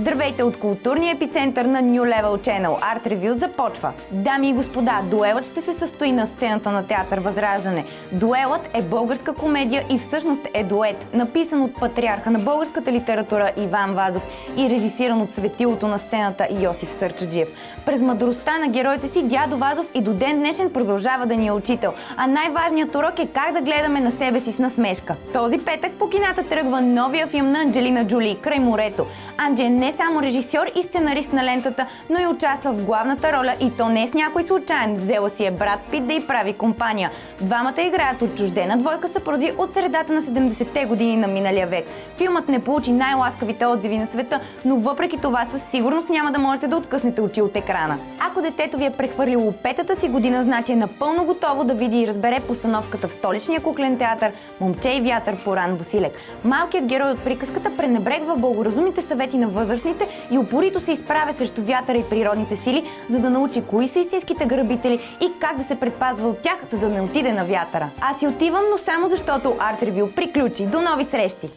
Здравейте от културния епицентър на New Level Channel. Art Review започва. Дами и господа, дуелът ще се състои на сцената на театър Възраждане. Дуелът е българска комедия и всъщност е дует, написан от патриарха на българската литература Иван Вазов и режисиран от светилото на сцената Йосиф Сърчаджиев. През мъдростта на героите си дядо Вазов и до ден днешен продължава да ни е учител. А най-важният урок е как да гледаме на себе си с насмешка. Този петък по кината тръгва новия филм на Анджелина Джоли "Край морето". Анджи е не само режисьор и сценарист на лентата, но и участва в главната роля и то не с някой случайен. Взела си е Брад Пит да й прави компания. Двамата играят отчуждена двойка съпрузи от средата на 70-те години на миналия век. Филмът не получи най-ласкавите отзиви на света, но въпреки това със сигурност няма да можете да откъснете очи от екрана. Ако детето ви е прехвърлило петата си година, значи е напълно готово да види и разбере постановката в столичния куклен театър "Момче и вятър" по Ран Босилек. Малкият герой от приказката пренебрегва благоразумните съвети на възрастните и упорито се изправя срещу вятъра и природните сили, за да научи кои са истинските грабители и как да се предпазва от тях, за да не отиде на вятъра. Аз си отивам, но само защото Art Review приключи. До нови срещи!